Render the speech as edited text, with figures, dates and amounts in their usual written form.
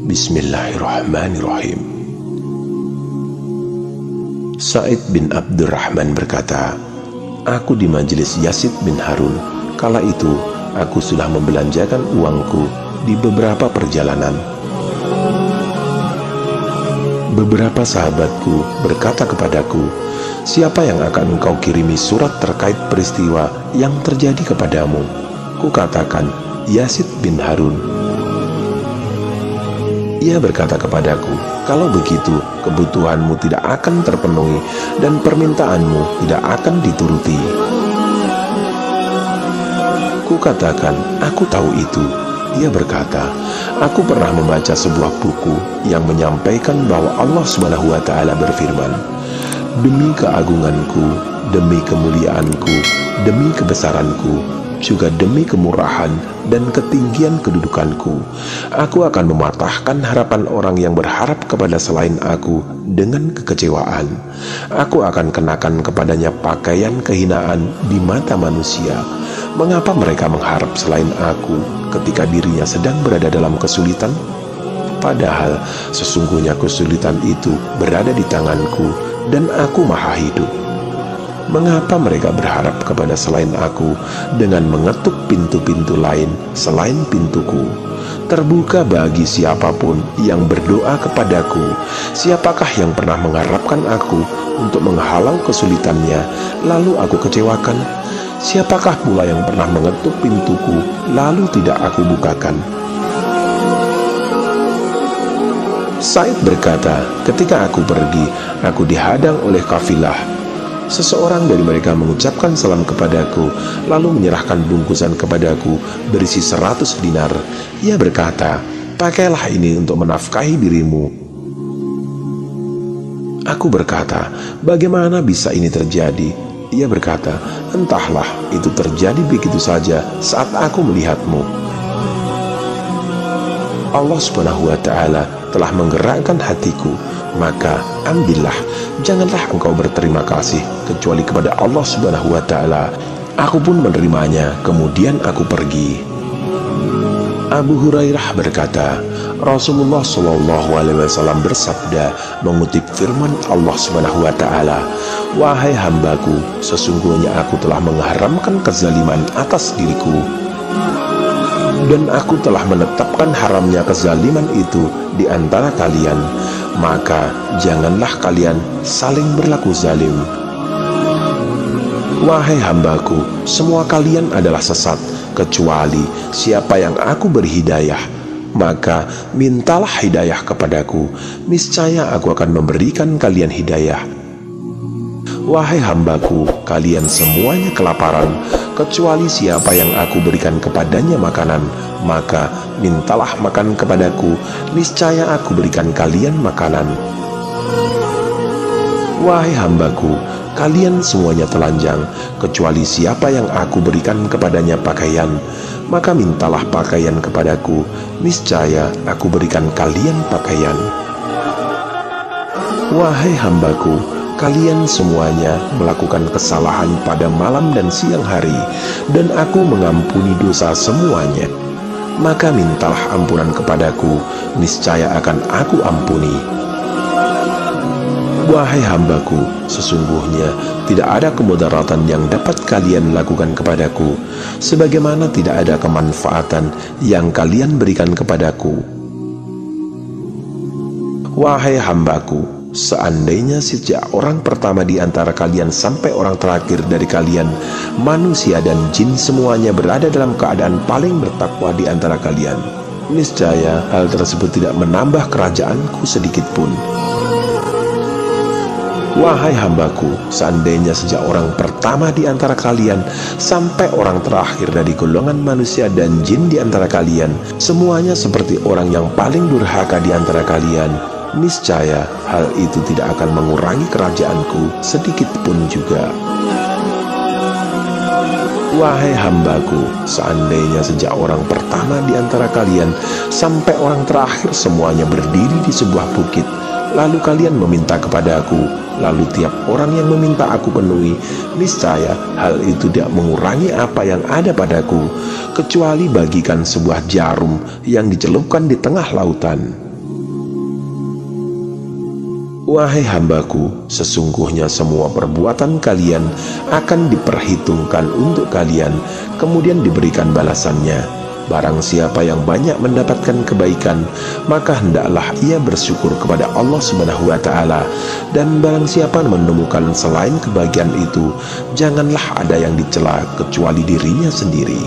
Bismillahirrahmanirrahim. Sa'id bin Abdurrahman berkata, aku di majelis Yazid bin Harun. Kala itu aku sudah membelanjakan uangku di beberapa perjalanan. Beberapa sahabatku berkata kepadaku, siapa yang akan engkau kirimi surat terkait peristiwa yang terjadi kepadamu? Kukatakan, Yazid bin Harun. Ia berkata kepadaku, kalau begitu kebutuhanmu tidak akan terpenuhi dan permintaanmu tidak akan dituruti. Kukatakan, aku tahu itu. Ia berkata, aku pernah membaca sebuah buku yang menyampaikan bahwa Allah Subhanahu wa Ta'ala berfirman, demi keagunganku, demi kemuliaanku, demi kebesaranku, juga demi kemurahan dan ketinggian kedudukanku, aku akan mematahkan harapan orang yang berharap kepada selain aku dengan kekecewaan. Aku akan kenakan kepadanya pakaian kehinaan di mata manusia. Mengapa mereka mengharap selain aku ketika dirinya sedang berada dalam kesulitan? Padahal sesungguhnya kesulitan itu berada di tanganku dan aku maha hidup. Mengapa mereka berharap kepada selain aku dengan mengetuk pintu-pintu lain selain pintuku? Terbuka bagi siapapun yang berdoa kepadaku. Siapakah yang pernah mengharapkan aku untuk menghalau kesulitannya, lalu aku kecewakan? Siapakah pula yang pernah mengetuk pintuku, lalu tidak aku bukakan? Sa'id berkata, ketika aku pergi, aku dihadang oleh kafilah. Seseorang dari mereka mengucapkan salam kepadaku, lalu menyerahkan bungkusan kepadaku berisi 100 dinar. Ia berkata, pakailah ini untuk menafkahi dirimu. Aku berkata, bagaimana bisa ini terjadi? Ia berkata, entahlah, itu terjadi begitu saja saat aku melihatmu. Allah Subhanahu wa Ta'ala telah menggerakkan hatiku, maka ambillah, janganlah engkau berterima kasih kecuali kepada Allah Subhanahu wa Ta'ala. Aku pun menerimanya, kemudian aku pergi. Abu Hurairah berkata, Rasulullah SAW bersabda mengutip firman Allah Subhanahu wa Ta'ala, wahai hambaku, sesungguhnya aku telah mengharamkan kezaliman atas diriku, dan aku telah menetapkan haramnya kezaliman itu di antara kalian, maka janganlah kalian saling berlaku zalim. Wahai hambaku, semua kalian adalah sesat, kecuali siapa yang aku beri hidayah, maka mintalah hidayah kepadaku, niscaya aku akan memberikan kalian hidayah. Wahai hambaku, kalian semuanya kelaparan, kecuali siapa yang aku berikan kepadanya makanan, maka mintalah makan kepadaku, niscaya aku berikan kalian makanan. Wahai hambaku, kalian semuanya telanjang, kecuali siapa yang aku berikan kepadanya pakaian, maka mintalah pakaian kepadaku, niscaya aku berikan kalian pakaian. Wahai hambaku, kalian semuanya melakukan kesalahan pada malam dan siang hari, dan aku mengampuni dosa semuanya. Maka mintalah ampunan kepadaku, niscaya akan aku ampuni. Wahai hambaku, sesungguhnya tidak ada kemudaratan yang dapat kalian lakukan kepadaku, sebagaimana tidak ada kemanfaatan yang kalian berikan kepadaku. Wahai hambaku, seandainya sejak orang pertama di antara kalian sampai orang terakhir dari kalian, manusia dan jin semuanya berada dalam keadaan paling bertakwa di antara kalian, niscaya hal tersebut tidak menambah kerajaanku sedikit pun. Wahai hambaku, seandainya sejak orang pertama di antara kalian sampai orang terakhir dari golongan manusia dan jin di antara kalian, semuanya seperti orang yang paling durhaka di antara kalian, niscaya hal itu tidak akan mengurangi kerajaanku sedikit pun juga. Wahai hambaku, seandainya sejak orang pertama di antara kalian sampai orang terakhir semuanya berdiri di sebuah bukit, lalu kalian meminta kepadaku, lalu tiap orang yang meminta aku penuhi, niscaya hal itu tidak mengurangi apa yang ada padaku, kecuali bagikan sebuah jarum yang dicelupkan di tengah lautan. Wahai hambaku, sesungguhnya semua perbuatan kalian akan diperhitungkan untuk kalian, kemudian diberikan balasannya. Barang siapa yang banyak mendapatkan kebaikan, maka hendaklah ia bersyukur kepada Allah Subhanahu wa Ta'ala. Dan barang siapa menemukan selain kebahagiaan itu, janganlah ada yang dicela kecuali dirinya sendiri.